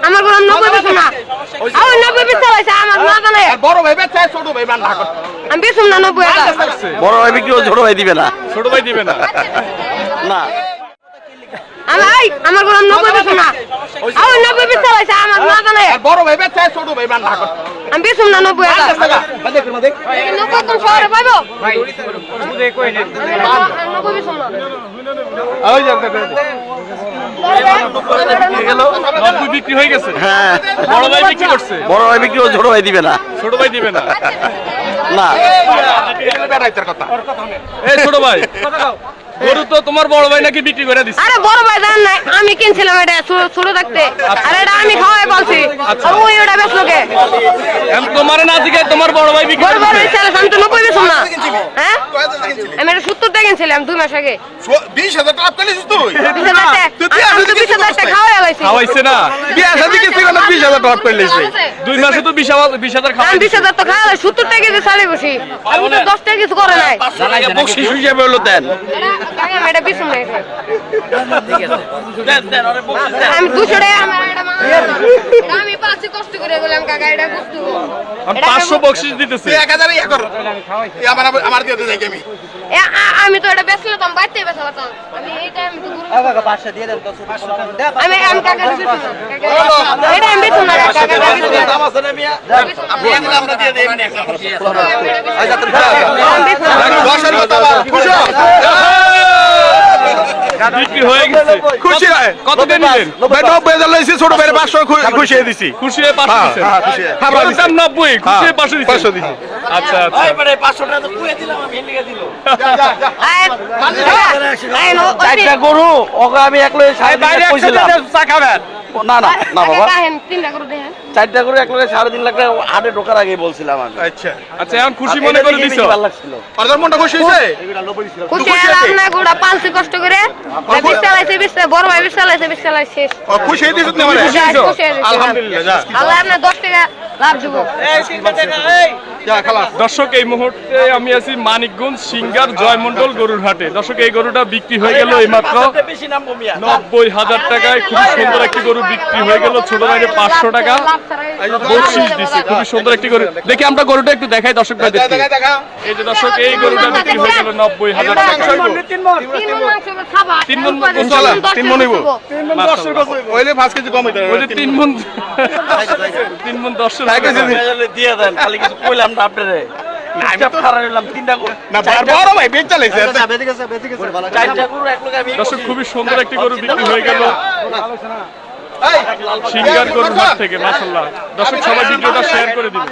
আমার গরু 90 বেচো না। আমার 90 বেচা হইছে আমার না জানে। বড় ভাই বেচে ছোট ভাই মান ভাগ। আমি বেচুম না 90 টাকা। বড় ভাই বিক্রি ছোট ভাই দিবে না। ছোট ভাই দিবে না। না। আমার গরু 90 বেচো না। আমার 90 বেচা হইছে আমার না জানে। বড় ভাই বেচে ছোট ভাই মান ভাগ। আমি বেচুম না 90 টাকা। দেখ 90 তো শহরে পাইবো। ভাই বুঝে কই না। 90 বেচুম না। ওই যে বিক্রি হয়ে গেছে। হ্যাঁ। বড় ভাই বিক্রি করছে। বড় ভাই বিক্রি ছোট ভাই দিবে না। ছোট ভাই দিবে না। না। বেড়াইতার কথা। এই ছোট ভাই। গরু তো তোমার বড় ভাই নাকি বিক্রি করে দিছে। আরে বড় ভাই জান না আমি কিনছিলাম এটা ছোট থাকতে। আর এটা আমি খাওয়াই বলছি। আর ওই ওটা বেচলো কে? আমি তোমার না দিকে তোমার বড় ভাই বিক্রি বড় করে বড় ইচ্ছা আমি তো 90 বেচুম না। হ্যাঁ? আমি এটা 70 টাকা কিনছিলাম 2 মাস আগে। 20,000 টাকা পেলিস তুই। 20,000 টাকা। আমি তো 20,000 টাকা খাওয়াই লাইছি। খাওয়াইছে না। বিয়া শাদি কিছু না 20,000 টাকা পেলিছে। 2 মাসে তো 20,000 আমি খাওয়াই। 20,000 তো খাওয়াই 70 টাকা দিয়ে ছাড়ি বসি। আর ও তো 10 টাকা কিছু করে নাই। বকশিশ হিসেবে হলো দেন। আমি এটা বেচুম না। দেন আরে বকশিশ দেন। আমি 200 টাকা আমার এটা আমি পাচ্ছি কষ্ট করে গেলাম কাকা এটা বুঝতে। আমি 500 বকশিশ দিতেছে। 1000 ইয়া কর আমার দিয়ে যাই আমি আমি তো এটা বেচলে তো বাইতে বেচলাম। আমি এই টাইম তো গরু কাকা 500 দিয়ে দেন 500 টাকা আমি কাকা দিছি না। এটা আমি বেচুম না কাকা দাম আছে না মিয়া? আপনি আমরা দিয়ে দেই এমনি একটা আচ্ছা তুমি দশের কথা খুশি বিক্রি হয়ে গেছে। খুশি কত দিন নিলেন? ভাই 90,000 লইছি ছোট ভাই 500 খুশি দিছি খুশি হয়ে 500 দিছেন। খাবার দাম 90 খুশি হয়ে 500 দিছেন। 500 দিছি আচ্ছা আচ্ছা। এই মানে 500 টাকা তো কুয়ে দিলাম আমি এলিগা দিল। চারটা গরু ওকে আমি একলাই সাড়ে বাইরে কইছিলাম। চা খাবেন। না না না বাবা তিনটা করে দেখেন চারটা গরু একলাই 3.5 লাখ টাকা হাটে ঢোকার আগেই বলছিলাম আমি। আচ্ছা আচ্ছা এখন খুশি মনে করে দিছো। ভালো লাগছিল। আর মনটা খুশি হইছে খুশি হলাম না গোড়া পালছি কষ্ট করে 20 চালাইছে 20 বড় ভাই 20 চালাইছে 20 চালাইছে খুশি হয়ে দিছিস না মানে আলহামদুলিল্লাহ যা আল্লাহ আপনার 10 টাকা লাভ দিব যা খালাস দর্শক এই মুহূর্তে আমি আছি মানিকগঞ্জ সিঙ্গার জয়মন্ডল গরুর হাটে। দর্শক এই গরুটা বিক্রি হয়ে গেল এই মাত্র বেশি নাম কমিয়া 90,000 টাকায়। খুবই সুন্দর একটি গরু বিক্রি হয়ে গেল। ছোট ভাইরে 500 টাকা বকশিশ দিছে। খুবই সুন্দর একটি গরু। দেখি আমরা গরুটা একটু দেখাই দর্শক ভাইদের। দেখা এই যে দর্শক এই গরুটা বিক্রি হয়ে গেল 90,000 টাকা। 3 মণ তিন মণ হইব ওইলে 5 কেজি কম হইতো ওই যে 3 মণ 10 টাকা দিয়ে দেন খালি কিছু কইলাম না আপনারে। চুপচাপ খাড়া রইলাম তিনটা গরু না বড় ভাই বেচ চালাইছে চারটা গরু এক লোক আমি দর্শক খুবই সুন্দর একটি গরু বিক্রি হয়ে গেল সিঙ্গার গরুর হাট থেকে। মাশাআল্লাহ দর্শক সবাই ভিডিওটা শেয়ার করে দিন।